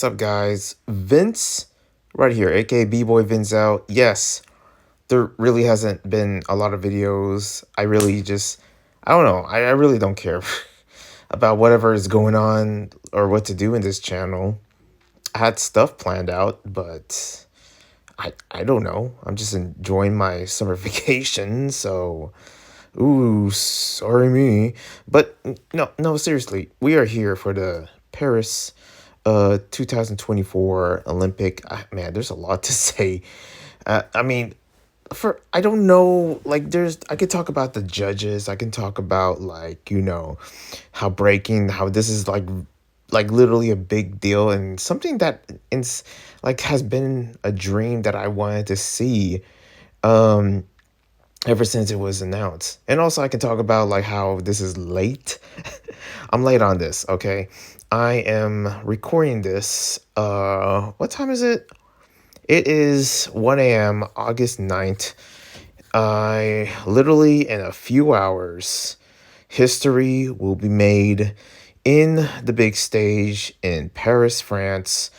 What's up, guys? Vince, right here, aka B-Boy Vince out. Yes, there really hasn't been a lot of videos. I don't know. I really don't care about whatever is going on or what to do in this channel. I had stuff planned out, but I don't know. I'm just enjoying my summer vacation, so ooh, sorry me. But no, seriously, we are here for the Paris 2024 Olympic. Man, there's a lot to say. I mean, for I don't know, like I could talk about the judges. I can talk about how breaking, how this is like literally a big deal and something that it's like has been a dream that I wanted to see um ever since it was announced. And also I can talk about like how this is late. I'm late on this, okay? I am recording this. What time is it? It is 1 a.m. August 9th. I literally in a few hours, history will be made in the big stage in Paris, France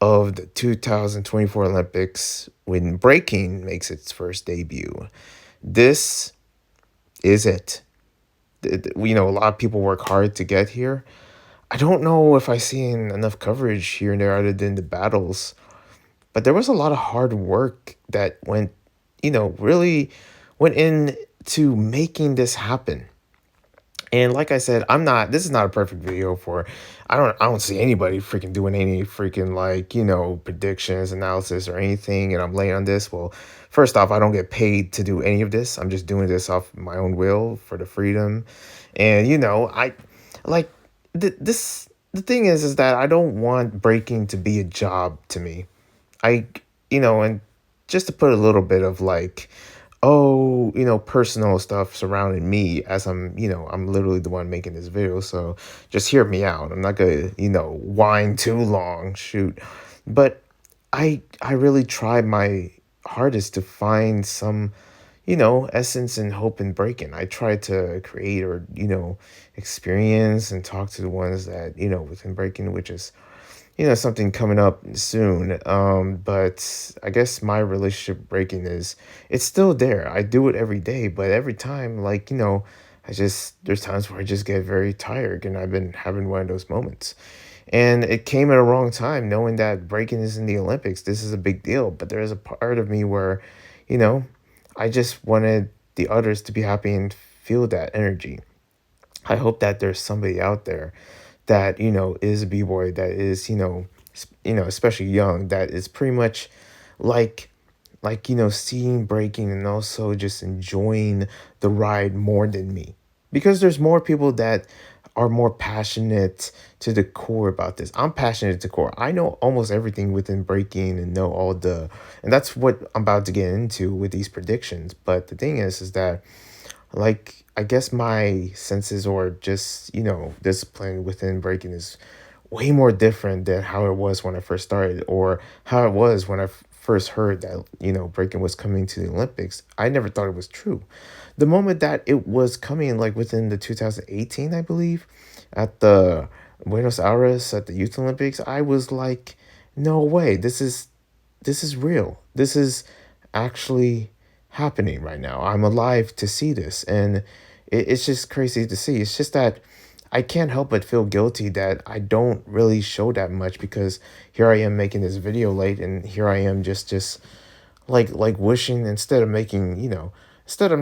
of the 2024 Olympics when breaking makes its first debut. This is it. A lot of people work hard to get here. I don't know if I seen enough coverage here and there other than the battles, but there was a lot of hard work that really went into making this happen. And like I said, this is not a perfect video for I don't see anybody freaking doing any freaking predictions, analysis or anything, and I'm late on this. Well, first off, I don't get paid to do any of this. I'm just doing this off my own will for the freedom. And I like this the thing is that I don't want breaking to be a job to me. I and just to put a little bit of personal stuff surrounding me as I'm literally the one making this video. So just hear me out. I'm not gonna, whine too long, shoot. But I really tried my hardest to find some, essence and hope in breaking. I tried to create or, experience and talk to the ones that, within breaking, which is something coming up soon. But I guess my relationship breaking is it's still there. I do it every day, but every time, there's times where I just get very tired, and I've been having one of those moments. And it came at a wrong time, knowing that breaking is in the Olympics. This is a big deal, but there is a part of me where, you know, I just wanted the others to be happy and feel that energy. I hope that there's somebody out there that is a b-boy that is especially young, that is pretty much like seeing breaking and also just enjoying the ride more than me, because there's more people that are more passionate to the core about this. I'm passionate to the core. I know almost everything within breaking and know and that's what I'm about to get into with these predictions. But the thing is that I guess my senses or just discipline within breaking is way more different than how it was when I first started, or how it was when I first heard that breaking was coming to the Olympics. I never thought it was true. The moment that it was coming, like within the 2018, I believe, at the Buenos Aires at the Youth Olympics, I was like, no way, this is real. This is actually happening right now. I'm alive to see this. And it's just crazy to see. It's just that I can't help but feel guilty that I don't really show that much, because here I am making this video late, and here I am just like wishing, instead I'm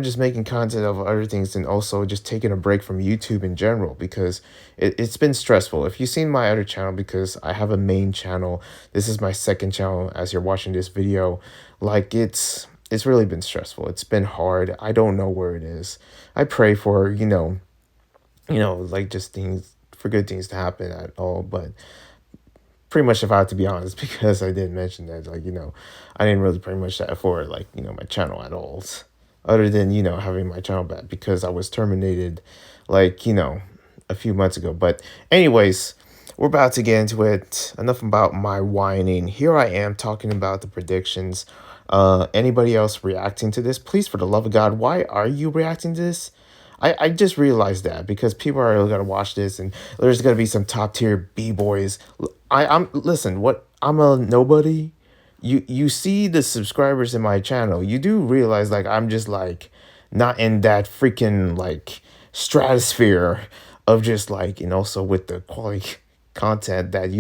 just making content of other things, and also just taking a break from YouTube in general, because it's been stressful. If you've seen my other channel, because I have a main channel, this is my second channel as you're watching this video, it's really been stressful. It's been hard. I don't know where it is. I pray for, just things, for good things to happen at all, but pretty much, if I have to be honest, because I did mention that, I didn't really pretty much that for my channel at all, other than having my channel back because I was terminated, a few months ago. But anyways, we're about to get into it. Enough about my whining. Here I am talking about the predictions. Anybody else reacting to this? Please, for the love of God, why are you reacting to this? I just realized that because people are gonna watch this and there's gonna be some top tier b boys. I'm listen. What I'm a nobody. You see the subscribers in my channel. You do realize like I'm just like not in that freaking like stratosphere of just like, and also with the quality content that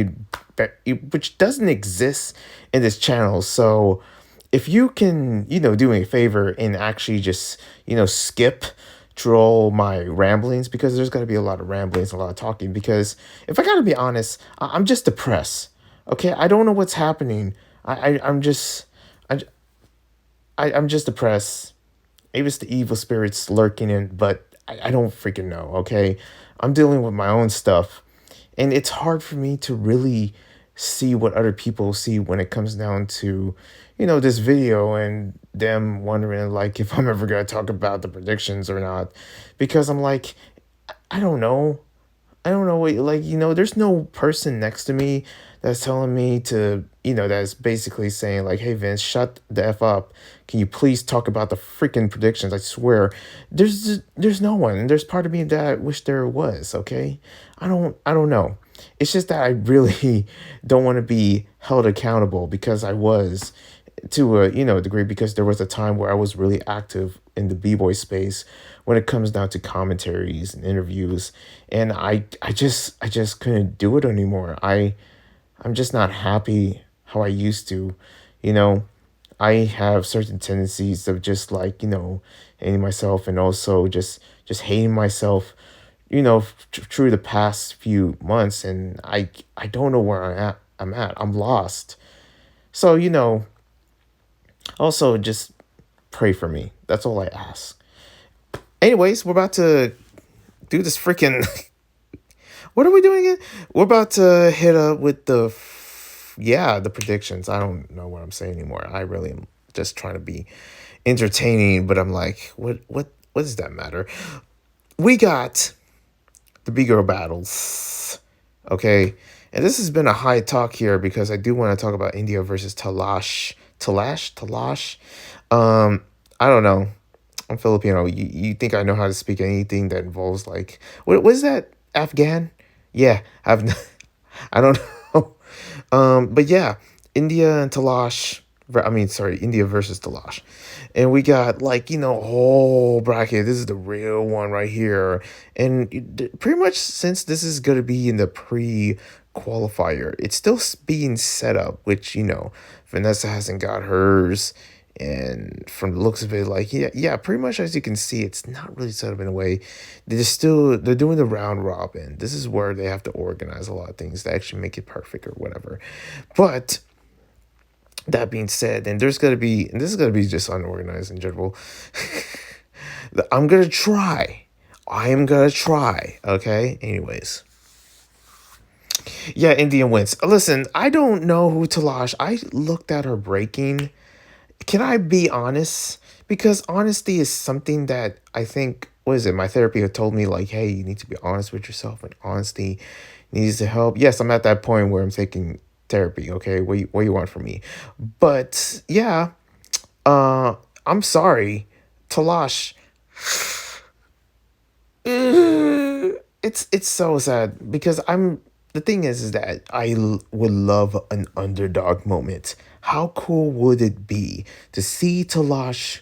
which doesn't exist in this channel. So if you can, do me a favor and actually just, skip through all my ramblings, because there's going to be a lot of ramblings, a lot of talking, because if I got to be honest, I'm just depressed. Okay, I don't know what's happening. I'm just I, I'm just depressed. Maybe it's the evil spirits lurking in, but I don't freaking know. Okay, I'm dealing with my own stuff, and it's hard for me to really see what other people see when it comes down to, this video and them wondering like if I'm ever gonna talk about the predictions or not, because I'm like, I don't know. I don't know what, like, there's no person next to me that's telling me to, that's basically saying like, hey Vince, shut the F up. Can you please talk about the freaking predictions? I swear. There's no one. And there's part of me that I wish there was, okay? I don't know. It's just that I really don't want to be held accountable, because I was to a degree, because there was a time where I was really active in the b-boy space when it comes down to commentaries and interviews, and I just couldn't do it anymore. I'm just not happy how I used to, you know. I have certain tendencies of just like, hating myself, and also just hating myself, through the past few months, and I don't know where I'm at. I'm lost. So, also just pray for me. That's all I ask. Anyways, we're about to do this freaking. What are we doing again? We're about to hit up with the predictions. I don't know what I'm saying anymore. I really am just trying to be entertaining, but I'm like, what does that matter? We got the big girl battles. Okay. And this has been a high talk here, because I do want to talk about India versus Talash. Um, I don't know. I'm Filipino. You think I know how to speak anything that involves like what is that? Afghan? Yeah, I've I don't know. But yeah, India and Talash. I mean, sorry, India versus Talash, and we got like whole bracket. This is the real one right here, and pretty much since this is gonna be in the pre-qualifier, it's still being set up. Which Vanessa hasn't got hers, and from the looks of it, like yeah, pretty much as you can see, it's not really set up in a way. They're doing the round robin. This is where they have to organize a lot of things to actually make it perfect or whatever. But that being said, and this is gonna be just unorganized in general. I'm gonna try. I am gonna try. Okay. Anyways, yeah, Indian wins. Listen, I don't know who Talash. I looked at her breaking. Can I be honest? Because honesty is something that I think, what is it? My therapy had told me, like, hey, you need to be honest with yourself, and honesty needs to help. Yes, I'm at that point where I'm taking therapy. Okay, what you want from me? But yeah, uh, I'm sorry, Talash. It's so sad, because the thing is that would love an underdog moment. How cool would it be to see Talash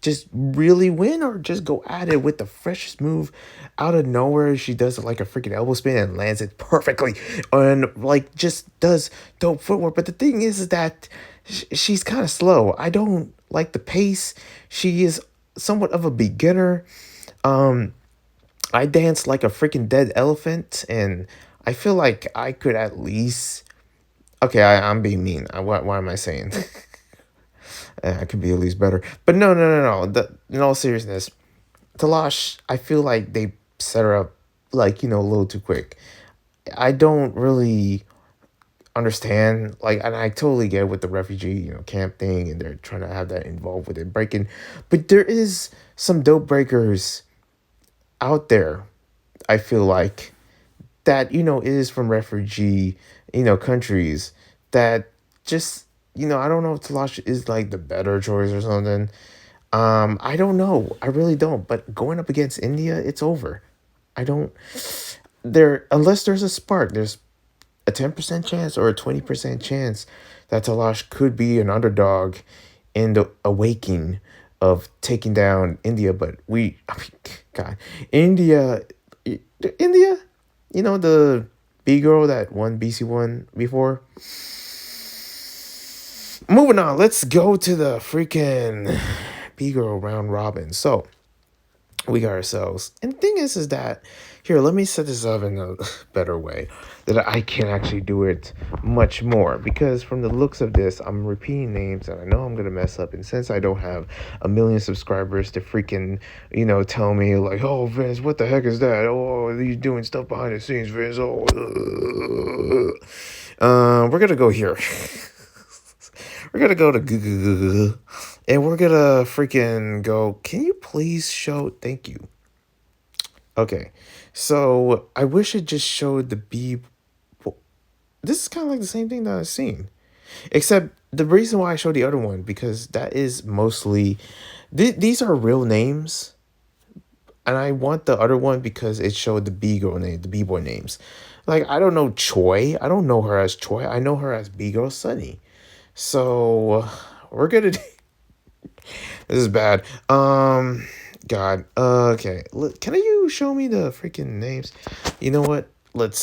just really win, or just go at it with the freshest move out of nowhere? She does like a freaking elbow spin and lands it perfectly, and like just does dope footwork. But the thing is that she's kind of slow. I don't like the pace. She is somewhat of a beginner. Um, I dance like a freaking dead elephant, and I feel like I could at least. Okay, I'm being mean. Why am I saying? I could be at least better. But no, no, no, no. In all seriousness, Talash, I feel like they set her up like, a little too quick. I don't really understand, like, and I totally get with the refugee, camp thing, and they're trying to have that involved with it breaking. But there is some dope breakers out there, I feel like, that, is from refugee, countries, that just, I don't know if Talash is like the better choice or something. I don't know. I really don't. But going up against India, it's over. I don't there unless there's a spark. There's a 10% chance or a 20% chance that Talash could be an underdog in the awakening of taking down India. But I mean, God, India, India, the B girl that won BC1 before. Moving on, let's go to the freaking B girl round robin. So we got ourselves. And the thing is that here, let me set this up in a better way that I can actually do it much more because from the looks of this, I'm repeating names and I know I'm gonna mess up. And since I don't have a million subscribers to freaking, tell me like, oh Vince, what the heck is that? Oh, you doing stuff behind the scenes, Vince. Oh, we're gonna go here. We're gonna go to Google and we're gonna freaking go. Can you please show? Thank you. Okay, so I wish it just showed the B. This is kind of like the same thing that I've seen, except the reason why I showed the other one because that is mostly these are real names, and I want the other one because it showed the B girl name, the B boy names. Like I don't know Choi, I don't know her as Choi, I know her as B girl Sunny. So we're gonna. This is bad. God. Okay. Can you show me the freaking names? You know what? Let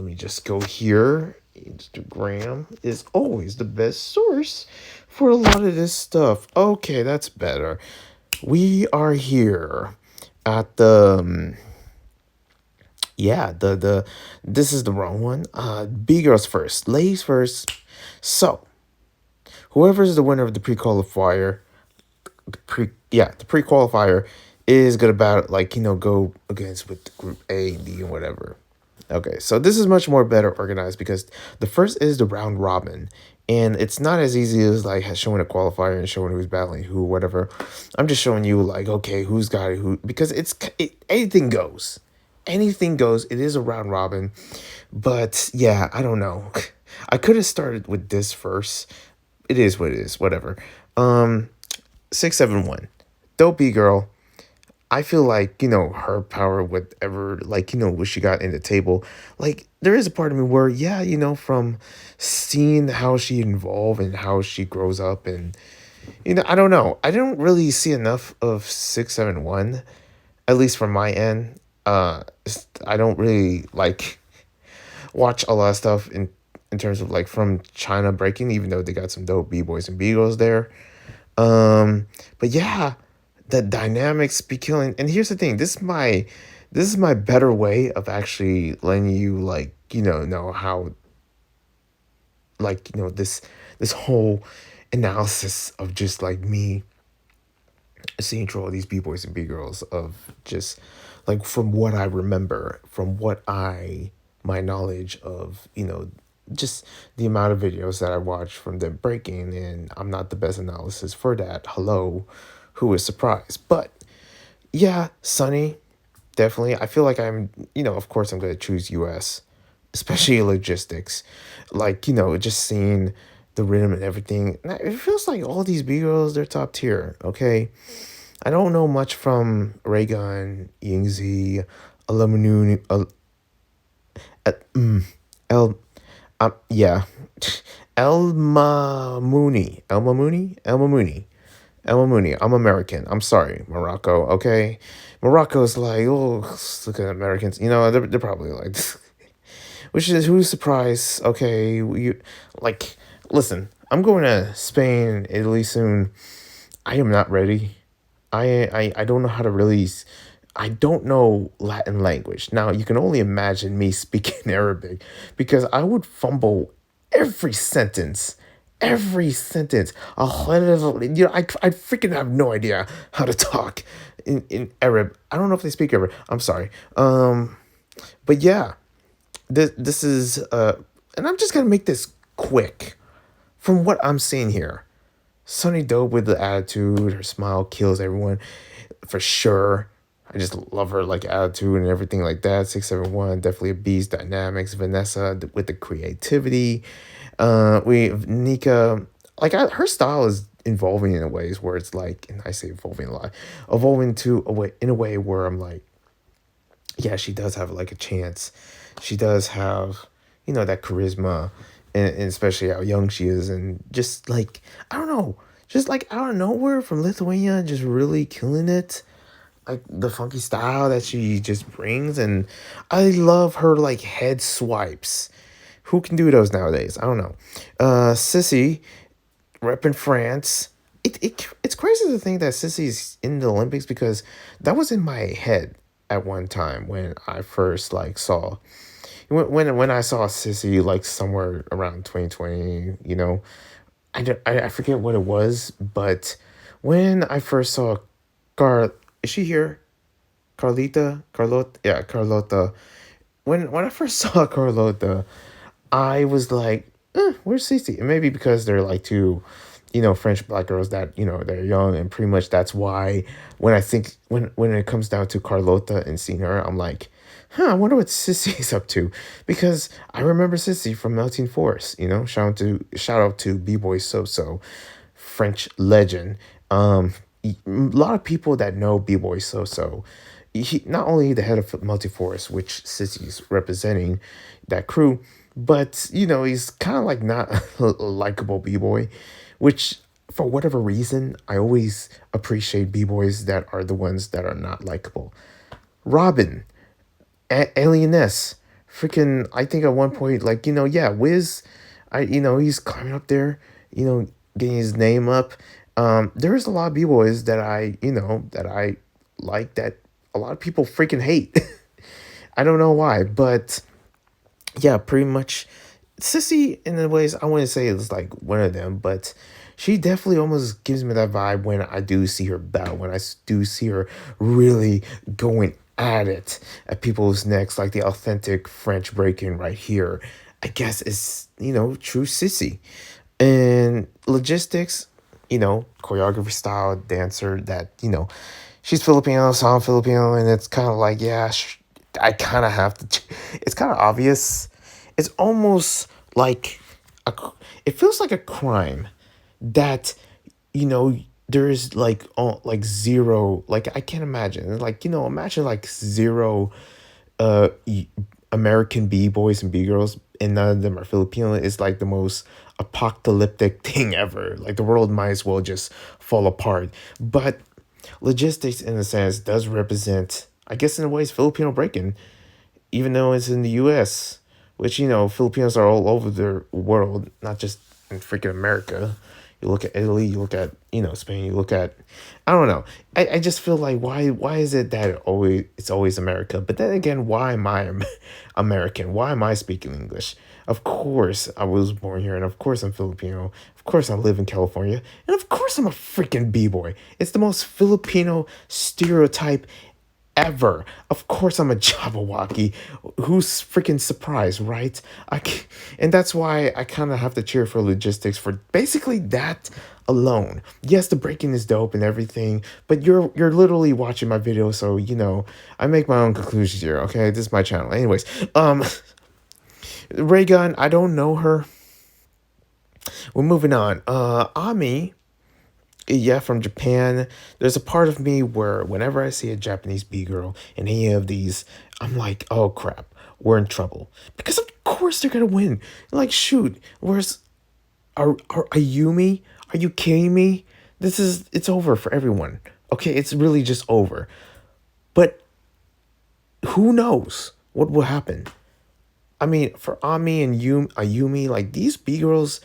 me just go here. Instagram is always the best source for a lot of this stuff. Okay, that's better. We are here at the yeah, the this is the wrong one. B girls first. Ladies first. So, whoever is the winner of the pre-qualifier the pre-qualifier is gonna battle like go against with group A, D, and whatever. Okay, so this is much more better organized because the first is the round robin, and it's not as easy as like showing a qualifier and showing who's battling who, whatever. I'm just showing you like okay, who's got it, who because anything goes, anything goes. It is a round robin, but yeah, I don't know. I could have started with this first. It is what it is. Whatever. 671. Dopey girl. I feel like, her power, whatever, like, what she got in the table. Like, there is a part of me where, yeah, from seeing how she evolved and how she grows up. And, I don't know. I don't really see enough of 671, at least from my end. I don't really, like, watch a lot of stuff in terms of, like, from China Breaking, even though they got some dope B-boys and B-girls there. But yeah, the dynamics be killing. And here's the thing, this is my better way of actually letting you like, know how like, this whole analysis of just like me seeing through all these B-boys and B-girls of just like from what I remember, from what my knowledge of, just the amount of videos that I watch from them breaking, and I'm not the best analysis for that. Hello, who is surprised? But yeah, Sunny, definitely. I feel like of course I'm gonna choose US, especially logistics. Like, just seeing the rhythm and everything. It feels like all these B girls, they're top tier, okay? I don't know much from Raygun, Yingzi, Aluminum, El yeah. Elma Mooney. I'm American. I'm sorry, Morocco. Okay, Morocco's like, oh, look at Americans. They're probably like, which is who's surprised? Okay, you like, listen. I'm going to Spain, Italy soon. I am not ready. I don't know how to really. I don't know Latin language. Now, you can only imagine me speaking Arabic because I would fumble every sentence. Every sentence. I freaking have no idea how to talk in Arab. I don't know if they speak Arab. I'm sorry. But yeah, this is and I'm just gonna make this quick. From what I'm seeing here, Sunny Dope with the attitude, her smile kills everyone for sure. I just love her like attitude and everything like that. 671, definitely a beast. Dynamics. Vanessa with the creativity. We have Nika. like her style is evolving in a ways where it's like, and I say evolving a lot, evolving to a way in a way where I'm like, yeah, she does have like a chance. She does have, that charisma, and especially how young she is, and just like, I don't know, just like out of nowhere from Lithuania, just really killing it. Like the funky style that she just brings, and I love her like head swipes. Who can do those nowadays? I don't know. Sissy, repping France. It's crazy to think that Sissy's in the Olympics because that was in my head at one time when I first like saw when I saw Sissy like somewhere around 2020. I forget what it was, but when I first saw Car, is she here? Carlota, yeah, Carlota. When I first saw Carlota, I was like, where's Cece? And maybe because they're like two, French black girls that, they're young, and pretty much that's why when I think when it comes down to Carlota and seeing her, I'm like, I wonder what Sissy's up to. Because I remember Sissy from Melting Forest, shout out to B Boy So So, French legend. A lot of people that know B Boy So So, he not only the head of Multiforce, which Sissy's representing that crew, but he's kind of like not a likable B boy, which for whatever reason I always appreciate B boys that are the ones that are not likable. Robin, Alieness, freaking. I think at one point, like yeah, Wiz, he's climbing up there, getting his name up. There's a lot of b boys that I like that a lot of people freaking hate. I don't know why, but yeah, pretty much. Sissy, in the ways I wouldn't say it's like one of them, but she definitely almost gives me that vibe when I do see her battle, when do see her really going at it at people's necks, like the authentic French breaking right here. I guess is true Sissy. And logistics, choreography style dancer that, she's Filipino, so I'm Filipino, and it's kind of like, yeah, I kind of have to, it's kind of obvious. It's almost like, it feels like a crime that, you know, there's like zero, like I can't imagine, like, imagine like zero uh y- American B boys and B girls, and none of them are Filipino. Is like the most apocalyptic thing ever. Like the world might as well just fall apart. But logistics, in a sense, does represent, I guess, in a way, it's Filipino breaking, even though it's in the U.S., which Filipinos are all over the world, not just in freaking America. You look at Italy, you look at Spain, you look at, I don't know. I just feel like, why is it that it's always America? But then again, why am I American? Why am I speaking English? Of course I was born here, and of course I'm Filipino. Of course I live in California, and of course I'm a freaking b boy. It's the most Filipino stereotype ever. Of course I'm a Jabberwocky. Who's freaking surprised, right? And that's why I kind of have to cheer for logistics for basically that alone. Yes, the breaking is dope and everything, but you're literally watching my video, so I make my own conclusions here. Okay, this is my channel. Anyways, Raygun, I don't know her. We're moving on. Ami, yeah, from Japan. There's a part of me where whenever I see a Japanese B girl in any of these, I'm like, oh crap, we're in trouble. Because of course they're gonna win. Like, shoot, where's Ayumi? Are you kidding me? It's over for everyone. Okay, it's really just over. But who knows what will happen? I mean, for Ami and Ayumi, like these B girls,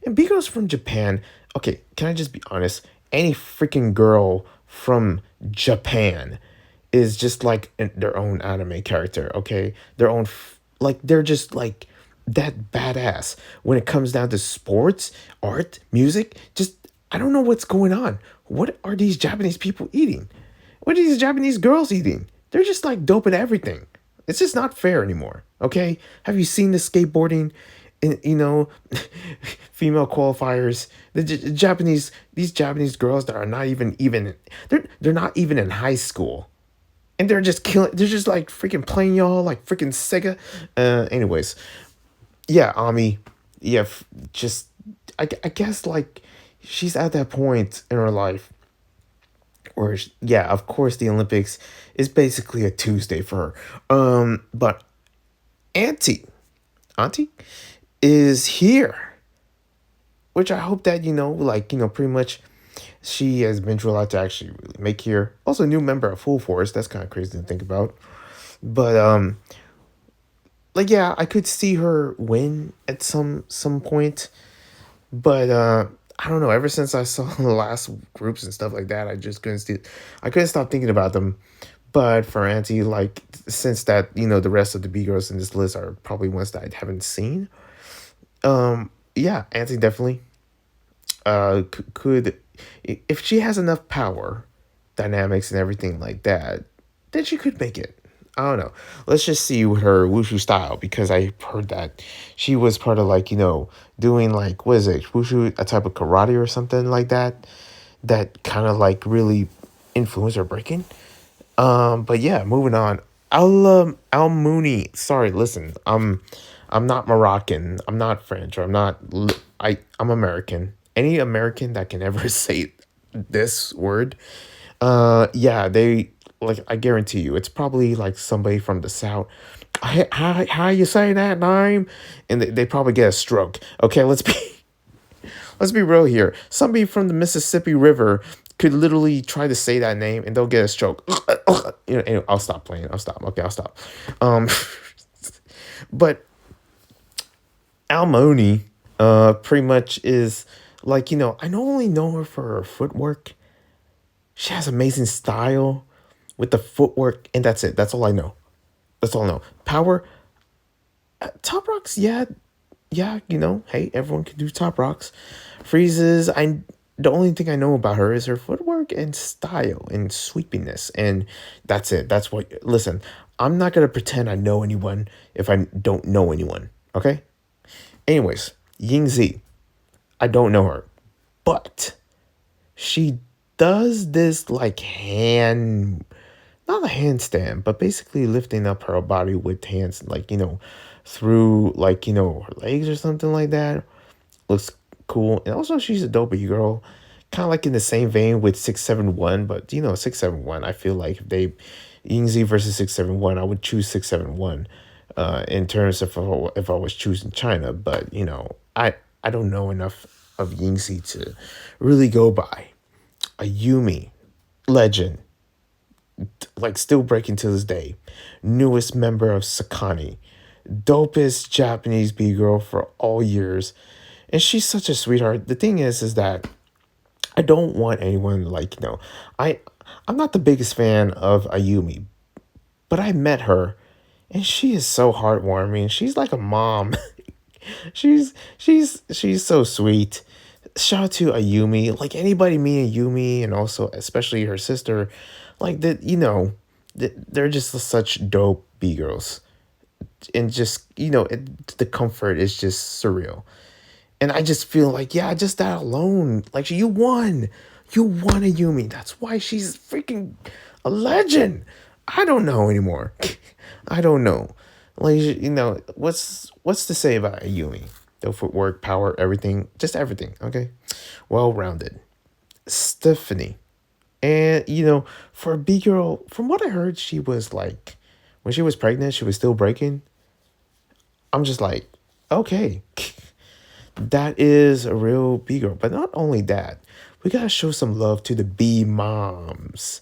and B girls from Japan. Okay, can I just be honest? Any freaking girl from Japan is just like their own anime character. Okay, their own, like they're just like that badass when it comes down to sports, art, music. Just I don't know what's going on. What are these Japanese people eating? What are these Japanese girls eating? They're just like dope at everything. It's just not fair anymore. Okay? Have you seen the skateboarding? And female qualifiers. Japanese, these Japanese girls that are not even they're not even in high school, and they're just killing. They're just like freaking playing y'all like freaking Sega. Anyways, yeah, Ami, yeah, just I guess like she's at that point in her life where yeah, of course the Olympics is basically a Tuesday for her. But Auntie, Auntie is here, which I hope that like pretty much she has been through a lot to actually really make here. Also, a new member of Full Force. That's kind of crazy to think about. But like yeah, I could see her win at some point. But I don't know. Ever since I saw the last groups and stuff like that, I just I couldn't stop thinking about them. But for Auntie, like since that the rest of the B girls in this list are probably ones that I haven't seen. Yeah, Auntie definitely could if she has enough power, dynamics and everything like that, then she could make it. I don't know. Let's just see with her wushu style because I heard that she was part of like doing like what is it wushu, a type of karate or something like that, that kind of like really influenced her breaking. But yeah, moving on. Al Mooney. Sorry, listen. I'm not Moroccan. I'm not French. Or I'm American. Any American that can ever say this word, yeah, they like. I guarantee you, it's probably like somebody from the south. How you say that name? And they probably get a stroke. Okay, let's be real here. Somebody from the Mississippi River could literally try to say that name and they'll get a stroke. Anyway, I'll stop playing. I'll stop. Okay, I'll stop. Um, but Almoni, pretty much is like I not only know her for her footwork. She has amazing style with the footwork, and that's it. That's all I know. That's all I know. Power, top rocks, yeah, yeah. Hey, everyone can do top rocks. Freezes. The only thing I know about her is her footwork and style and sweepiness, and that's it. That's what. Listen, I'm not gonna pretend I know anyone if I don't know anyone. Okay. Anyways, Yingzi, I don't know her, but she does this like not a handstand, but basically lifting up her body with hands, like through like her legs or something like that. Looks cool, and also she's a dopey girl, kind of like in the same vein with 671. But 671, I feel like if they Yingzi versus 671, I would choose 671. In terms of if I was choosing China, but I don't know enough of Yingzi to really go by. A Yumi legend, like still breaking to this day. Newest member of Sakani, dopest Japanese B girl for all years, and she's such a sweetheart. The thing is that I don't want anyone like I I'm not the biggest fan of Ayumi, but I met her, and she is so heartwarming. She's like a mom. she's so sweet. Shout out to Ayumi. Like anybody me and Yumi, and also especially her sister, like that. They're just such dope B girls, and just the comfort is just surreal. And I just feel like yeah, just that alone, like you won a Yumi. That's why she's freaking a legend. I don't know anymore. I don't know. Like what's to say about a Yumi? The footwork, power, everything, just everything. Okay, well rounded. Stephanie, and for a B girl, from what I heard, she was like when she was pregnant, she was still breaking. I'm just like, okay, that is a real B girl. But not only that, we gotta show some love to the B moms.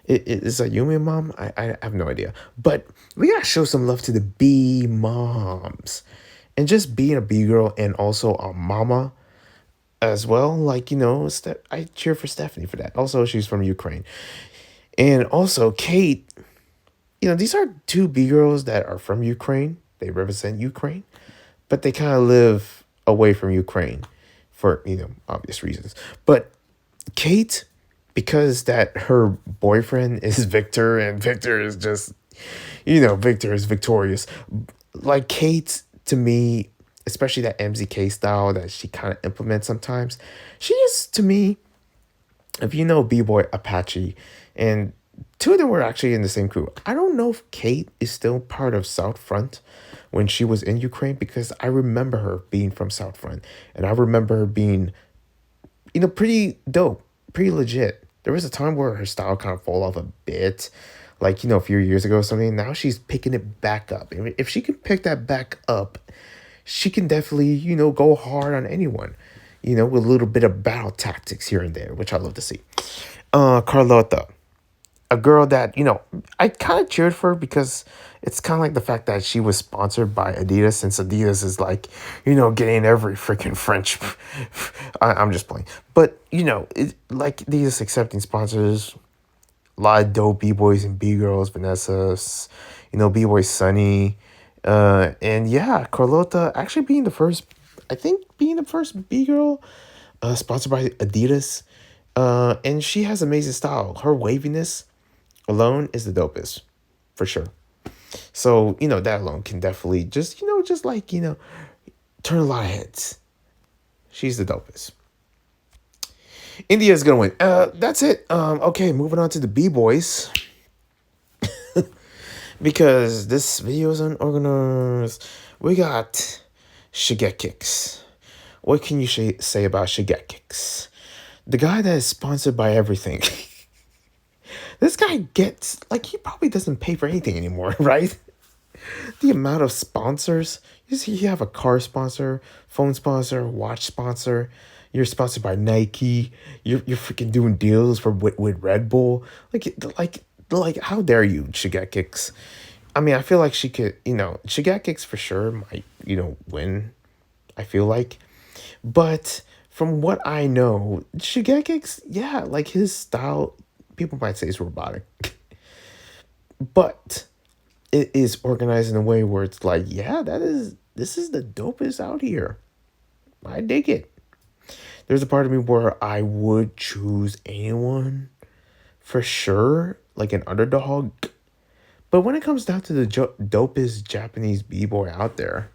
Is a Yumi mom? I have no idea. But we gotta show some love to the B moms. And just being a B girl and also a mama as well. Like, I cheer for Stephanie for that. Also, she's from Ukraine. And also, Kate, these are two B girls that are from Ukraine. They represent Ukraine, but they kind of live away from Ukraine for, obvious reasons. But Kate, because that her boyfriend is Victor and Victor is just, Victor is victorious. Like Kate, to me, especially that MZK style that she kind of implements sometimes, she is, to me, if you know B-Boy Apache, and Two of them were actually in the same crew. I don't know if Kate is still part of South Front when she was in Ukraine because I remember her being from South Front and I remember her being, pretty dope, pretty legit. There was a time where her style kind of fall off a bit, like, a few years ago or something. Now she's picking it back up. And if she can pick that back up, she can definitely, go hard on anyone, with a little bit of battle tactics here and there, which I love to see. Carlota, a girl that I kind of cheered for because it's kind of like the fact that she was sponsored by Adidas, since Adidas is like getting every freaking French. I'm just playing, but like these accepting sponsors, a lot of dope b-boys and b-girls, Vanessa's, b-boy Sunny, and yeah, Carlota actually being the first, I think being the first b-girl sponsored by Adidas, and she has amazing style. Her waviness alone is the dopest, for sure. So, that alone can definitely just like, turn a lot of heads. She's the dopest. India's gonna win. That's it. Okay, moving on to the B-boys. Because this video is unorganized. We got Shigekix. What can you say about Shigekix? The guy that is sponsored by everything. This guy gets, like, he probably doesn't pay for anything anymore, right? The amount of sponsors. You see, you have a car sponsor, phone sponsor, watch sponsor. You're sponsored by Nike. You're freaking doing deals with Red Bull. Like, how dare you, Shigekix? I mean, I feel like she could, Shigekix for sure might, win. I feel like, but from what I know, Shigekix, yeah, like his style, people might say it's robotic, but it is organized in a way where it's like, yeah, this is the dopest out here. I dig it. There's a part of me where I would choose anyone for sure, like an underdog. But when it comes down to the dopest Japanese b-boy out there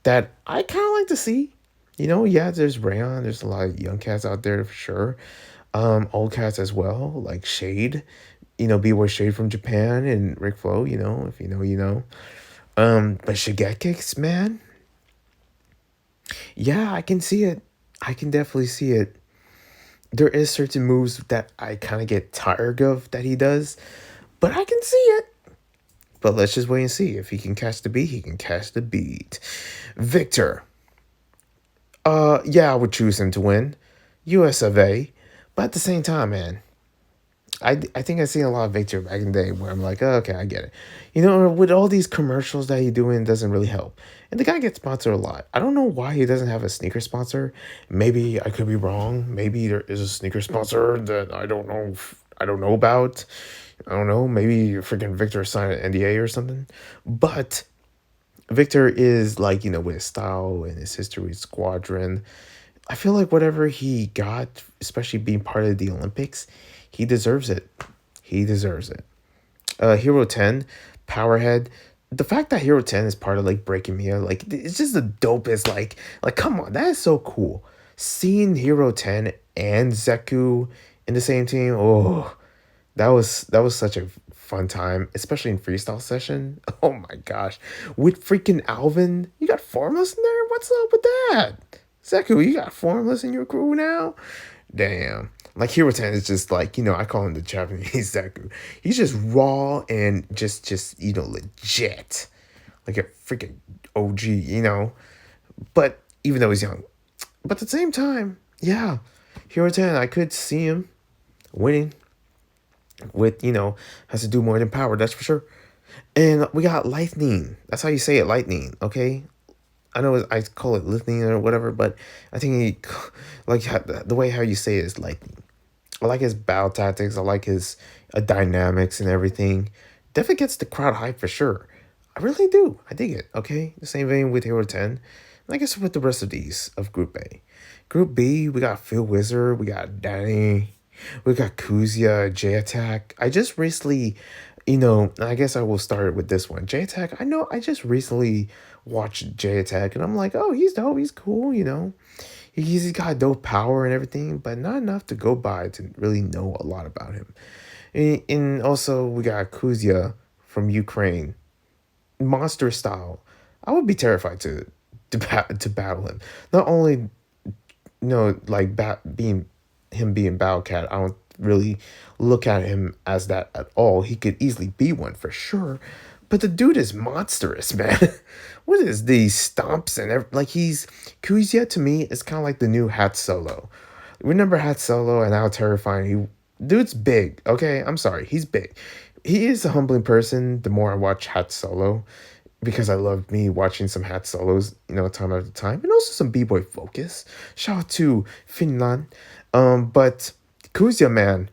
that I kind of like to see, yeah, there's Rayon. There's a lot of young cats out there for sure. Old cats as well, like Shade, b-boy Shade from Japan and Rick Flo, if you know, you know. But Shigekix, man, yeah, I can see it. I can definitely see it. There is certain moves that I kind of get tired of that he does, but I can see it. But let's just wait and see. If he can catch the beat, he can catch the beat. Victor. Yeah, I would choose him to win. US of A. But at the same time, man, I think I've seen a lot of Victor back in the day where I'm like, oh, okay, I get it. With all these commercials that he's doing, doesn't really help. And the guy gets sponsored a lot. I don't know why he doesn't have a sneaker sponsor. Maybe I could be wrong. Maybe there is a sneaker sponsor that I don't know. I don't know about. I don't know. Maybe freaking Victor signed an NDA or something. But Victor is like, with his style and his history with Squadron. I feel like whatever he got, especially being part of the Olympics, he deserves it. He deserves it. Hero 10, Powerhead. The fact that Hero 10 is part of like Breakin' Mia, like it's just the dopest. Like come on, that is so cool. Seeing Hero 10 and Zeku in the same team, oh, that was such a fun time, especially in freestyle session. Oh my gosh, with freaking Alvin, you got Formless in there. What's up with that? Zeku, you got Formless in your crew now? Damn. Like Hero 10 is just like, I call him the Japanese Zeku. He's just raw and just legit. Like a freaking OG. But even though he's young. But at the same time, yeah, Hero 10, I could see him winning with, has to do more than power, that's for sure. And we got Lightning. That's how you say it, Lightning, okay? I know I call it Lightning or whatever, but I think like the way how you say it is Lightning. I like his battle tactics. I like his dynamics and everything. Definitely gets the crowd hype for sure. I really do. I dig it. Okay, the same vein with Hero 10. And I guess with the rest of these of Group A. Group B, we got Phil Wizard, we got Danny, we got Kuzia, J Attack. I just recently, I guess I will start with this one. J Attack. I know I just recently watched J Attack, and I'm like, oh, he's dope. He's cool. He's got dope power and everything, but not enough to go by to really know a lot about him. And also we got Kuzya from Ukraine, monster style. I would be terrified to battle him. Not only like being him being battle cat, I don't really look at him as that at all. He could easily be one for sure, but the dude is monstrous, man. What is these stomps and like he's Kuzia to me is kind of like the new Hat Solo. Remember Hat Solo and how terrifying dude's big. Okay, I'm sorry, he's big. He is a humbling person. The more I watch Hat Solo, because I love me watching some Hat Solos, time after time, and also some B-boy focus. Shout out to Finland. But Kuzya, man,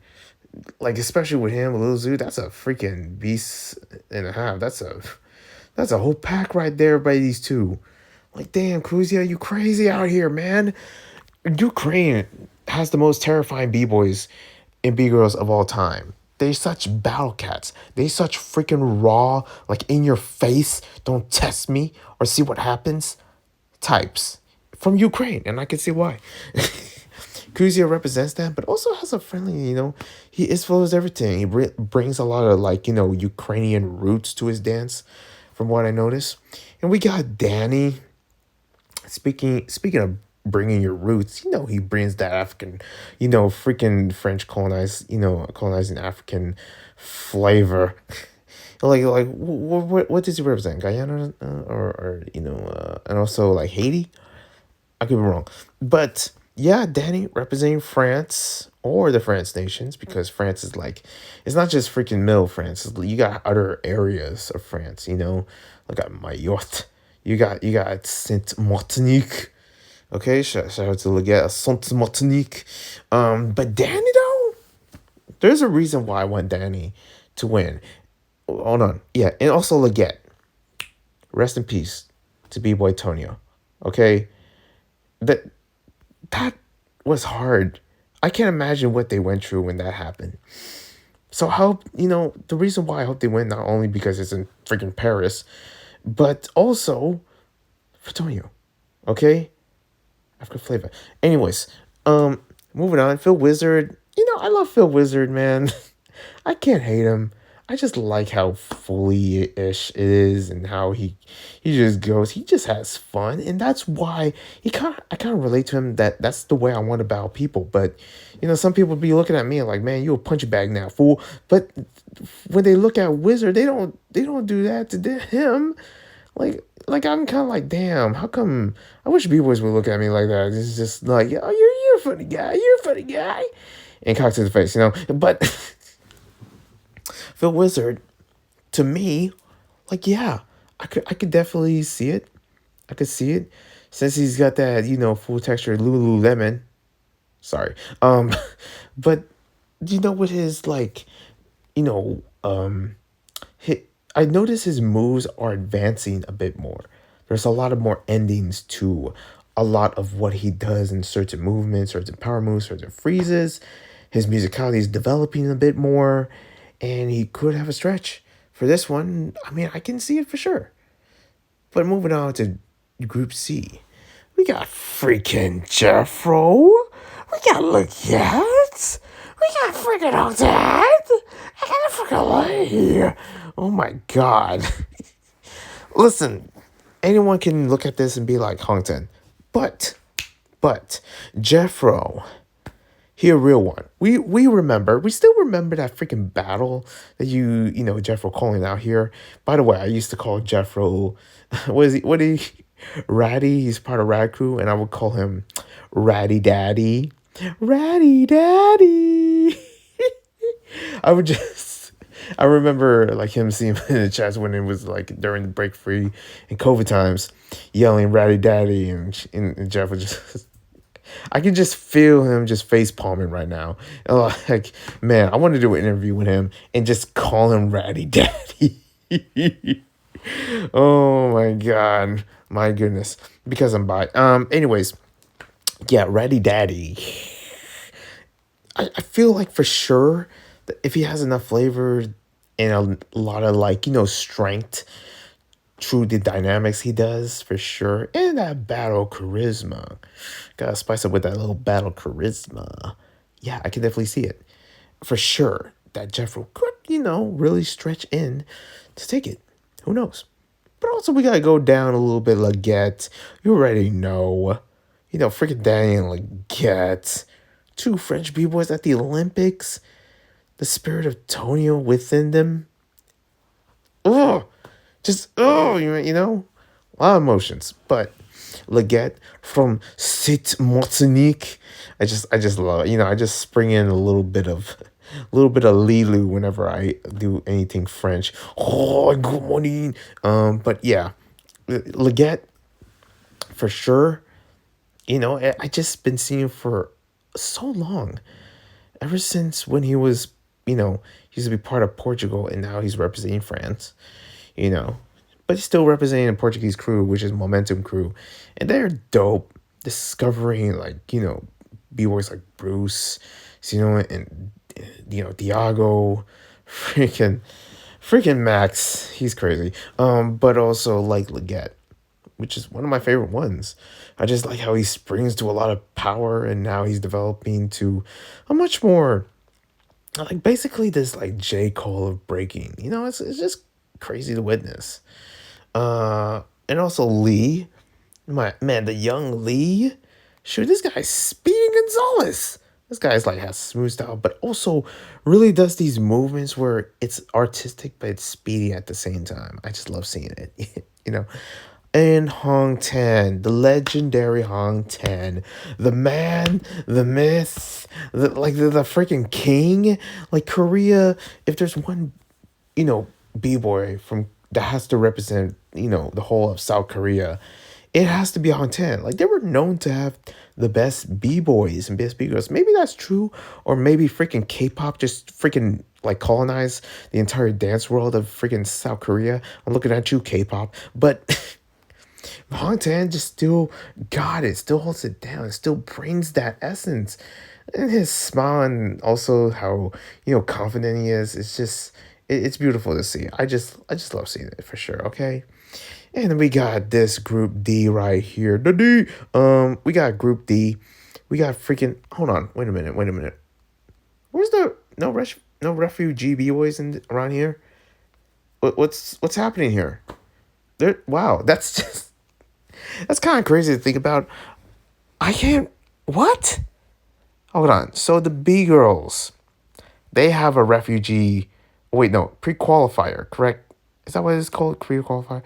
like especially with him, Lil Zoo, that's a freaking beast and a half. That's a whole pack right there by these two. Like, damn, Kuzya, you crazy out here, man. Ukraine has the most terrifying b-boys and b-girls of all time. They such battle cats. They such freaking raw, like in your face, don't test me or see what happens types from Ukraine, and I can see why. Kuzia represents that, but also has a friendly, he is follows everything. He brings a lot of like, Ukrainian roots to his dance, from what I noticed. And we got Danny. Speaking of bringing your roots, he brings that African, freaking French colonizing African flavor. like what does he represent? Guyana, or and also like Haiti. I could be wrong, but yeah, Danny representing France or the France nations, because France is like, it's not just freaking middle France. You got other areas of France. Like got Mayotte. You got Saint Martinique. Okay, shout out to Leggett, Saint Martinique. But Danny though, there's a reason why I want Danny to win. Hold on, yeah, and also Leggett. Rest in peace to B-boy Tonio. Okay, that that was hard. I can't imagine what they went through when that happened. So I hope, the reason why I hope they win, not only because it's in freaking Paris, but also for Tonio. Okay? African flavor. Anyways, moving on. Phil Wizard. I love Phil Wizard, man. I can't hate him. I just like how fully ish it is, and how he just goes. He just has fun, and that's why I kind of relate to him. That's the way I want about people. But some people be looking at me like, man, you a punch bag now, fool. But when they look at Wizard, they don't do that to him. Like I'm kind of like, damn, how come? I wish B-boys would look at me like that. It's just like, oh, you're a funny guy. You're a funny guy, and cock to the face, But Phil Wizard, to me, like, yeah, I could definitely see it. I could see it, since he's got that full texture Lululemon. Sorry, but with his like, you know hit, I notice his moves are advancing a bit more. There's a lot of more endings to a lot of what he does in certain movements, certain power moves, certain freezes. His musicality is developing a bit more, and he could have a stretch for this one. I mean, I can see it for sure. But moving on to Group C, we got freaking Jeffro. We got Leggett. We got freaking Odette. I got a freaking Lee. Oh my god. Listen, anyone can look at this and be like Hongton. But Jeffro, he a real one. We still remember that freaking battle that Jeffro calling out here. By the way, I used to call Jeffro, what is he? Ratty. He's part of Rad Crew, and I would call him Ratty Daddy. Ratty Daddy. I remember like him seeing him in the chats when it was like during the break free and COVID times, yelling Ratty Daddy, and Jeff was just, I can just feel him just face palming right now. Like, man, I want to do an interview with him and just call him Ratty Daddy. Oh my god, my goodness, because I'm bi. Anyways, yeah, Ratty Daddy. I feel like for sure that if he has enough flavor and a lot of like strength through the dynamics he does, for sure, and that battle charisma, gotta spice up with that little battle charisma. Yeah, I can definitely see it for sure. that Jeffro could, really stretch in to take it. Who knows? But also, we gotta go down a little bit. Leggett, you already know. Freaking Daniel Leggett. Two French B-boys at the Olympics. The spirit of Tonio within them. Oh, a lot of emotions. But Leggett from Sit Martinique, I just love it. I just spring in a little bit of Lilu whenever I do anything French. Oh, good morning. But yeah, Leggett for sure. I just been seeing him for so long, ever since when he was, he used to be part of Portugal and now he's representing France, you know, but he's still representing a Portuguese crew, which is Momentum Crew, and they're dope. Discovering b-boys like Bruce, and Diago, freaking freaking Max, he's crazy. But also like Leggett, which is one of my favorite ones. I just like how he springs to a lot of power, and now he's developing to a much more like basically this like J. Cole of breaking. It's just crazy to witness. And also Lee, my man, the young Lee. Shoot, this guy's Speedy Gonzalez. This guy's like has smooth style, but also really does these movements where it's artistic but it's speedy at the same time. I just love seeing it. you know. And Hong Tan, the legendary Hong Tan, the man, the myth, the freaking king. Like Korea, if there's one, b-boy from that has to represent, the whole of South Korea, it has to be Hong Tan. Like they were known to have the best b-boys and best b-girls. Maybe that's true, or maybe freaking K-pop just freaking like colonized the entire dance world of freaking South Korea. I'm looking at you, K-pop, but. Hong Tan just still got it, still holds it down, it still brings that essence. And his smile and also how, confident he is, it's just it's beautiful to see. I just love seeing it for sure, okay? And then we got this group D right here. The D. We got group D. We got freaking hold on, wait a minute. Where's the no refugee B-boys around here? What's happening here? Wow, that's just that's kind of crazy to think about. I can't. What? Hold on. So the B girls, they have a refugee. Wait, no, pre-qualifier. Correct? Is that what it's called? Pre-qualifier.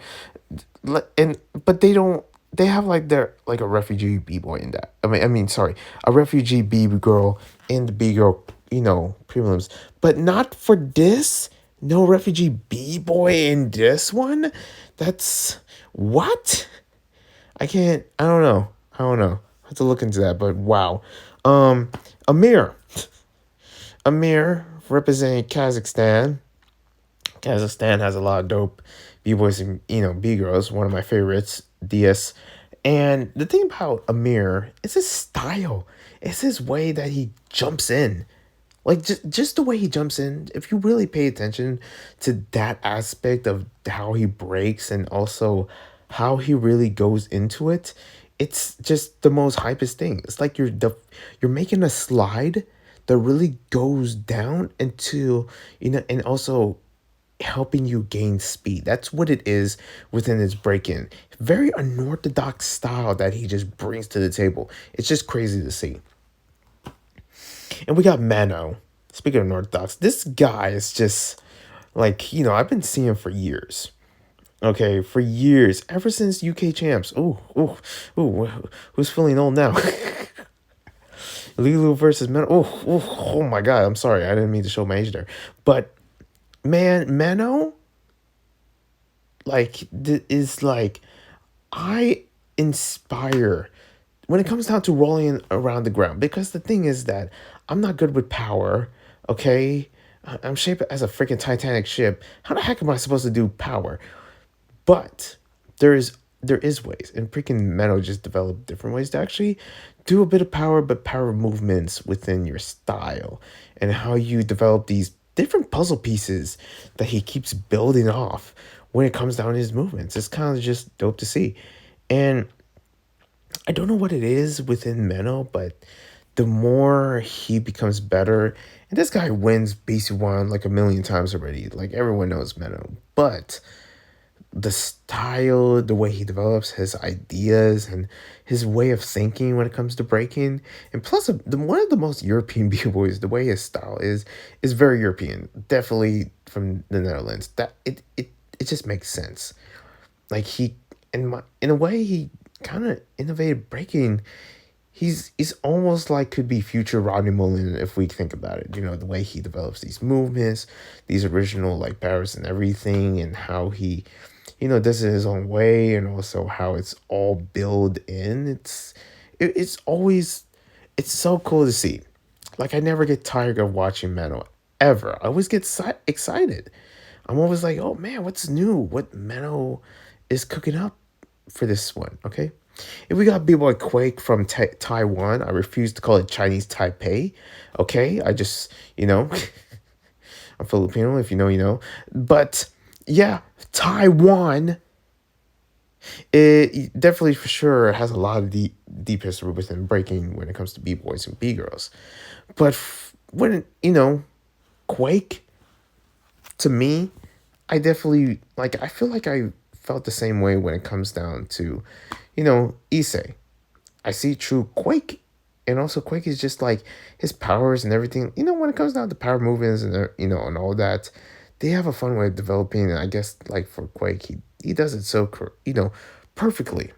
And but they don't. They have like their like a refugee B boy in that. I mean, sorry, a refugee B girl in the B girl. Prelims, but not for this. No refugee B boy in this one. That's what. I can't. I don't know. I have to look into that. But wow, Amir, Amir representing Kazakhstan. Kazakhstan has a lot of dope b-boys and b-girls. One of my favorites, DS. And the thing about Amir is his style. It's his way that he jumps in. Like just the way he jumps in, if you really pay attention to that aspect of how he breaks and also how he really goes into it, it's just the most hypest thing. It's like you're making a slide that really goes down into and also helping you gain speed. That's what it is within his break-in. Very unorthodox style that he just brings to the table. It's just crazy to see. And we got Mano. Speaking of unorthodox, this guy is just like, I've been seeing him for years. Okay, for years. Ever since UK champs. Ooh. Who's feeling old now? Lilu versus Mano. Oh my god. I'm sorry. I didn't mean to show my age there. But man, Mano, is like, I inspire when it comes down to rolling around the ground, because the thing is that I'm not good with power, okay? I'm shaped as a freaking Titanic ship. How the heck am I supposed to do power? But there is ways, and freaking Metal just developed different ways to actually do a bit of power, but power movements within your style, and how you develop these different puzzle pieces that he keeps building off when it comes down to his movements. It's kind of just dope to see. And I don't know what it is within Menno, but the more he becomes better, and this guy wins BC1 like a million times already. Like everyone knows Meadow, but the style, the way he develops his ideas, and his way of thinking when it comes to breaking, and plus one of the most European b-boys, the way his style is very European, definitely from the Netherlands. That it just makes sense. Like he, in a way, he kind of innovated breaking. He's almost like could be future Rodney Mullen if we think about it. You know, the way he develops these movements, these original like barrels and everything, and how he, does it his own way, and also how it's all built in. It's always, it's so cool to see. Like I never get tired of watching metal ever. I always get excited. I'm always like, oh man, what's new? What metal is cooking up for this one? Okay. If we got B-Boy Quake from Taiwan, I refuse to call it Chinese Taipei. Okay, I just, I'm Filipino. If you know, you know. But yeah, Taiwan, it definitely for sure has a lot of deep history within breaking when it comes to B-boys and B-girls. But when, Quake, to me, I definitely, like, I feel like I felt the same way when it comes down to, Issei. I see true Quake, and also Quake is just like his powers and everything. When it comes down to power movements and and all that, they have a fun way of developing. And I guess like for Quake, he does it so perfectly.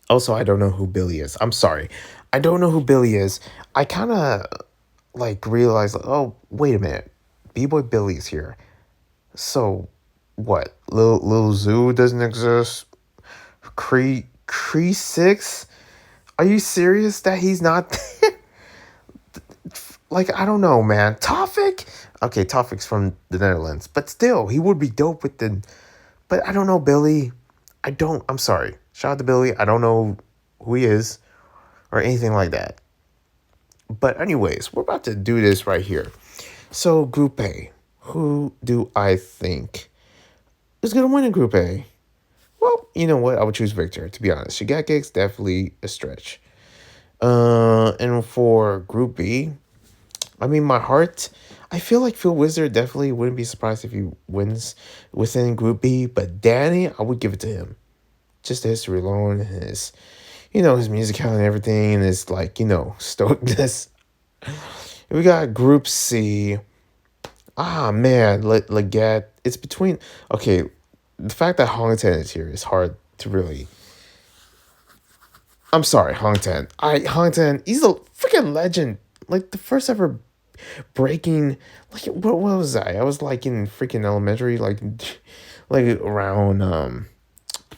Also, I don't know who Billy is. I'm sorry, I don't know who Billy is. I kind of like realized, like, oh wait a minute, B Boy Billy's here. So what? Lil Zoo doesn't exist. Cree 6. Are you serious that he's not like I don't know, man. Tofik? Okay, Tofik's from the Netherlands, but still, he would be dope with the. But I don't know, Billy. I'm sorry. Shout out to Billy. I don't know who he is or anything like that. But anyways, we're about to do this right here. So Group A, who do I think is gonna win in Group A? Well, you know what? I would choose Victor. To be honest, Shigekic's definitely a stretch. And for Group B, I mean, my heart, I feel like Phil Wizard definitely wouldn't be surprised if he wins within Group B, but Danny, I would give it to him. Just the history alone, his, his musicality and everything, and his, like, stoicness. We got Group C. Ah, man, Leggett. It's between, okay, the fact that Hong Ten is here is hard to really. I'm sorry, Hong Ten. Hong Ten, he's a freaking legend. Like, the first ever breaking, like what was I was like in freaking elementary, like around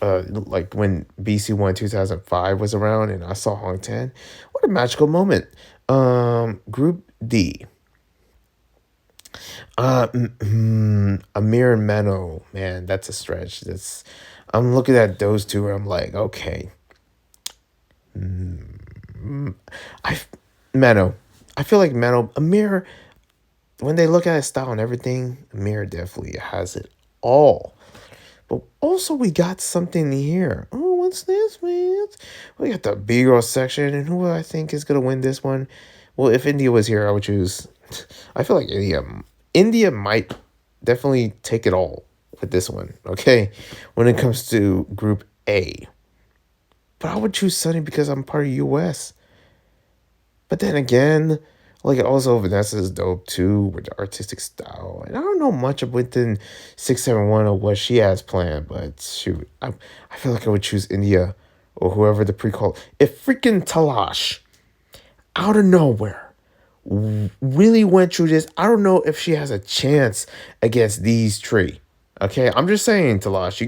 like when BC1 2005 was around, and I saw Hong Ten. What a magical moment. Group D, Amir and Meno, man, that's a stretch. That's, I'm looking at those two and I'm like, okay. I Meno, I feel like Meno, Amir, when they look at his style and everything, Amir definitely has it all. But also, we got something here. Oh, what's this, man? We got the B-girl section, and who I think is gonna win this one? Well, if India was here, I would choose. I feel like India. India might definitely take it all with this one. Okay, when it comes to Group A, but I would choose Sunny because I'm part of US. But then again, like also Vanessa is dope too with the artistic style. And I don't know much within 671 or what she has planned, but shoot, I feel like I would choose India or whoever the pre-call. If freaking Talash out of nowhere really went through this, I don't know if she has a chance against these three. Okay, I'm just saying, Talash,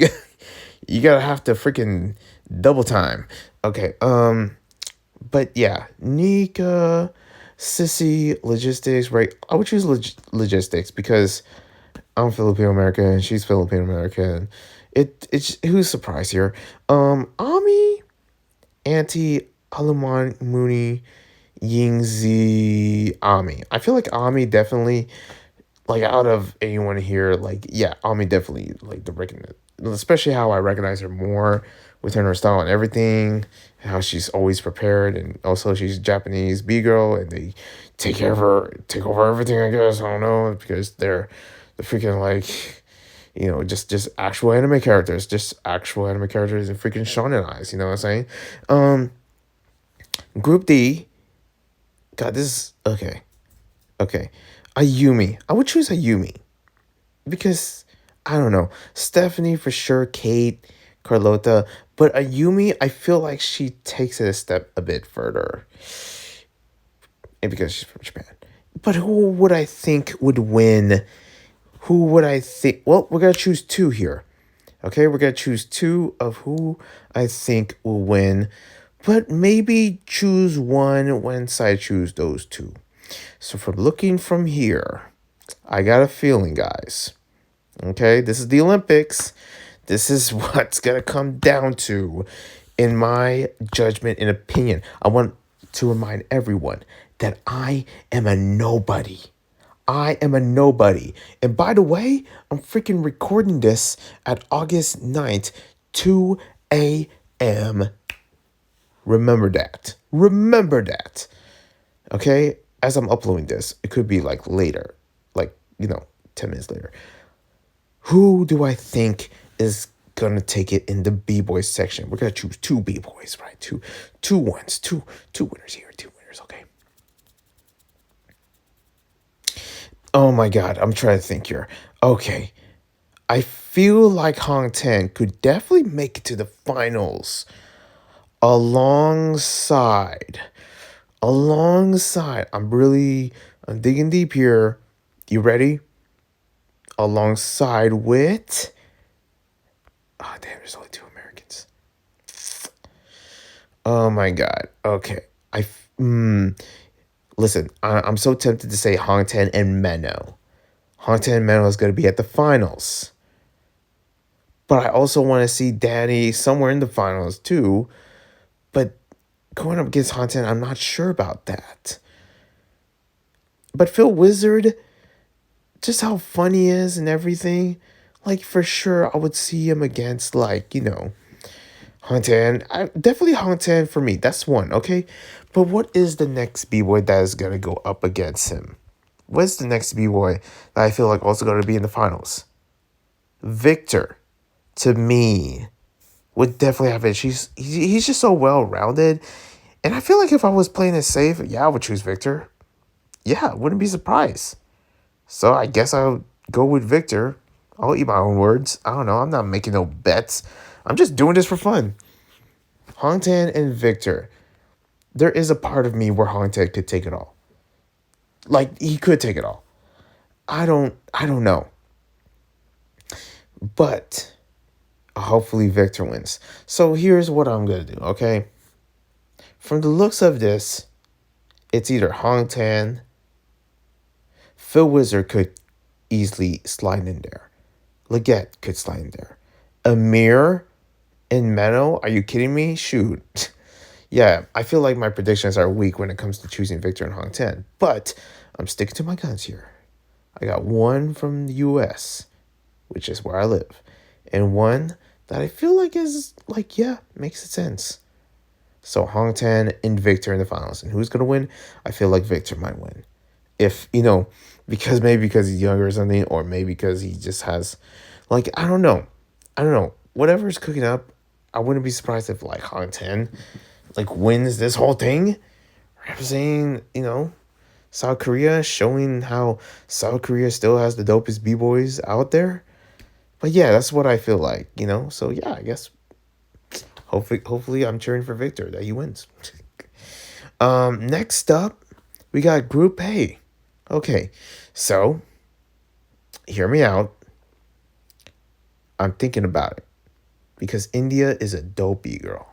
you gotta have to freaking double time. Okay, but yeah, Nika, Sissy, logistics, right? I would choose logistics because I'm Filipino American, she's Filipino American. It's who's surprised here? Ami, Auntie, Aluman, Mooney, Yingzi, Ami. I feel like Ami definitely, like out of anyone here, like yeah, Ami definitely like the Breakin especially how I recognize her more within her style and everything. How she's always prepared, and also she's a Japanese B girl, and they take over everything. I guess I don't know because they're freaking like just actual anime characters, just actual anime characters and freaking shonen eyes. You know what I'm saying? Um, Group D. God, this is okay. Okay, Ayumi. I would choose Ayumi because I don't know Stephanie for sure, Kate, Carlota, but Ayumi, I feel like she takes it a step a bit further, and because she's from Japan. But who would I think would win? Who would I think? Well, we're gonna choose two here. Okay, we're gonna choose two of who I think will win, but maybe choose one once I choose those two. So from looking from here, I got a feeling, guys. Okay, this is the Olympics. This is what's gonna come down to, in my judgment and opinion. I want to remind everyone that I am a nobody. I am a nobody. And by the way, I'm freaking recording this at August 9th, 2 a.m. Remember that. Remember that. Okay? As I'm uploading this, it could be like later, like, 10 minutes later. Who do I think is gonna take it in the B-boys section? We're gonna choose two B-boys, right? Two ones, two winners here, two winners, okay? Oh my god, I'm trying to think here. Okay. I feel like Hong Ten could definitely make it to the finals alongside I'm digging deep here. You ready? Alongside with oh damn, there's only two Americans. Oh my god. Okay. Listen, I'm so tempted to say Hong Ten and Meno. Hong Ten and Meno is going to be at the finals. But I also want to see Danny somewhere in the finals too. But going up against Hong Ten, I'm not sure about that. But Phil Wizard, just how fun he is and everything, like for sure I would see him against Hong Ten. Definitely Hong Ten for me. That's one, okay? But what is the next B-boy that is going to go up against him? What's the next B-boy that I feel like also going to be in the finals? Victor, to me, would definitely have it. He's just so well-rounded. And I feel like if I was playing it safe, yeah, I would choose Victor. Yeah, I wouldn't be surprised. So I guess I'll go with Victor. I'll eat my own words. I don't know. I'm not making no bets. I'm just doing this for fun. Hong Tan and Victor. There is a part of me where Hong Tan could take it all. Like, he could take it all. I don't know. But hopefully Victor wins. So here's what I'm going to do, okay? From the looks of this, it's either Hong Tan, Phil Wizard could easily slide in there. Leggett could slide in there. Amir and Meno, are you kidding me? Shoot. Yeah, I feel like my predictions are weak when it comes to choosing Victor and Hong Tan. But I'm sticking to my guns here. I got one from the US, which is where I live. And one that I feel like is like, yeah, makes sense. So Hong Tan and Victor in the finals. And who's going to win? I feel like Victor might win. If, because he's younger or something, or maybe because he just has, like, I don't know. Whatever's cooking up, I wouldn't be surprised if, like, Hong Tan, like, wins this whole thing. Representing, South Korea, showing how South Korea still has the dopest B-boys out there. But yeah, that's what I feel like, So yeah, I guess hopefully I'm cheering for Victor that he wins. Next up, we got Group A. Okay, so hear me out. I'm thinking about it because India is a dopey girl.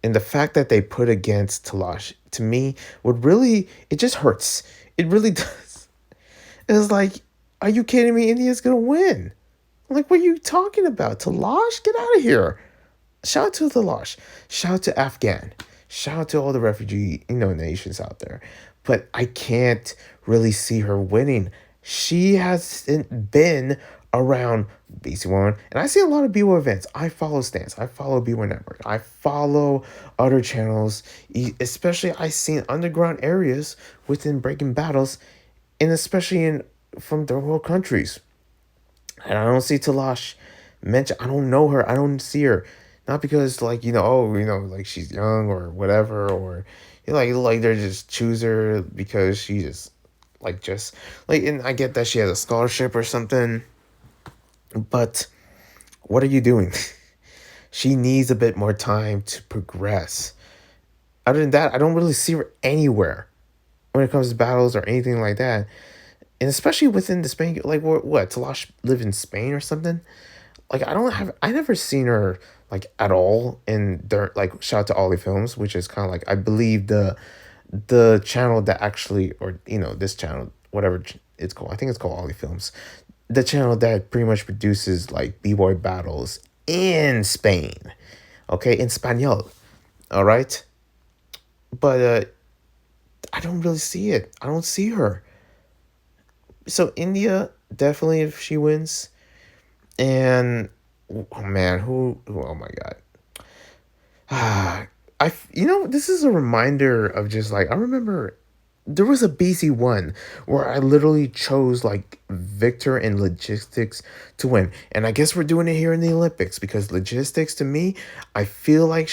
And the fact that they put against Talash, to me, it just hurts. It really does. It's like, are you kidding me? India's going to win. Like, what are you talking about? Talash? Get out of here. Shout out to Talash. Shout out to Afghan. Shout out to all the refugee, nations out there. But I can't really see her winning. She hasn't been around BC One, and I see a lot of B-Boy events. I follow Stance. I follow B-Boy Network. I follow other channels, especially I seen underground areas within Breaking Battles, and especially in from third world countries. And I don't see Talash mention. I don't know her. I don't see her. Not because like oh like she's young or whatever, or like they're just choose her because she just like, and I get that she has a scholarship or something, but what are you doing? She needs a bit more time to progress. Other than that, I don't really see her anywhere when it comes to battles or anything like that. And especially within the Spain, like what Talash live in Spain or something. Like I never seen her like at all in their, like, shout out to Ollie Films, which is kind of like, I believe, the channel that actually, or this channel, whatever it's called, I think it's called Ollie Films, the channel that pretty much produces like b-boy battles in Spain, okay, in Spaniel, all right. But I don't really see it. I don't see her. So India, definitely, if she wins. And oh man, oh my god. This is a reminder of just like, I remember there was a BC one where I literally chose like Victor and Logistics to win. And I guess we're doing it here in the Olympics because Logistics, to me, I feel like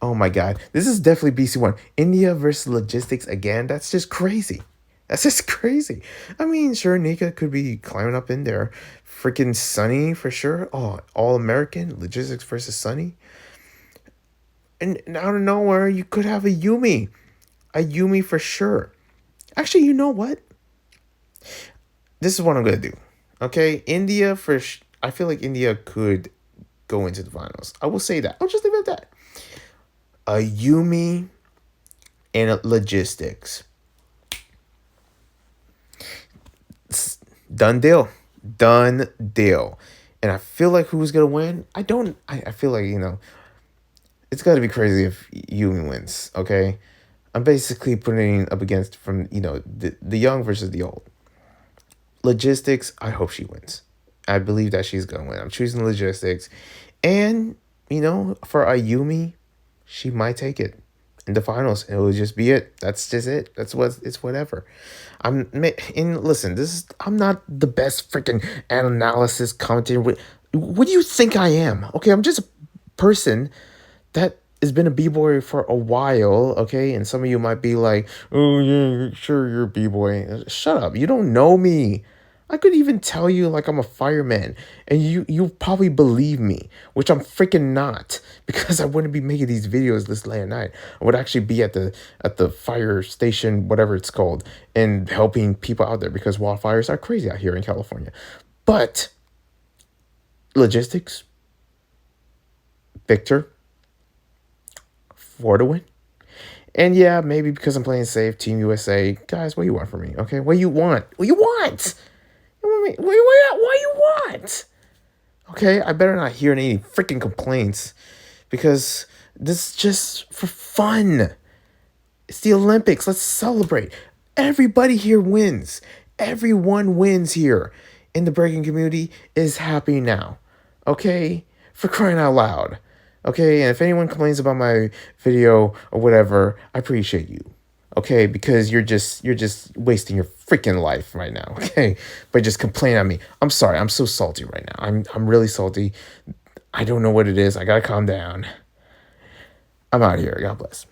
oh my god, this is definitely BC one. India versus Logistics again. That's just crazy. That's just crazy. I mean, sure, Nika could be climbing up in there. Freaking Sunny for sure. Oh, All American Logistics versus Sunny. And out of nowhere, you could have a Yumi for sure. Actually, you know what? This is what I'm gonna do. Okay, India I feel like India could go into the finals. I will say that. I'll just leave it at that. A Yumi and a Logistics. Done deal. Done deal. And I feel like who's gonna win? I feel like, it's gotta be crazy if Yumi wins, okay? I'm basically putting up against from, the young versus the old. Logistics, I hope she wins. I believe that she's gonna win. I'm choosing Logistics. And, for Ayumi, she might take it in the finals. It will just be it. That's just it. It's whatever. Listen, I'm not the best freaking analysis commentator. What do you think I am? Okay, I'm just a person that has been a b-boy for a while, okay? And some of you might be like, oh yeah, sure, you're a b-boy. Shut up. You don't know me. I could even tell you like I'm a fireman, and you probably believe me, which I'm freaking not, because I wouldn't be making these videos this late at night. I would actually be at the fire station, whatever it's called, and helping people out there, because wildfires are crazy out here in California. But Logistics, Victor, for the win. And yeah, maybe because I'm playing safe, Team USA. Guys, what you want from me? Okay, what you want? What you want? What you want? Okay, I better not hear any freaking complaints, because this is just for fun. It's the Olympics. Let's celebrate. Everybody here wins. Everyone wins here. In the breaking community is happy now. Okay? For crying out loud. Okay? And if anyone complains about my video or whatever, I appreciate you. Okay? Because you're just wasting your freaking life right now. Okay? By just complaining at me. I'm sorry. I'm so salty right now. I'm really salty. I don't know what it is. I gotta calm down. I'm out of here. God bless.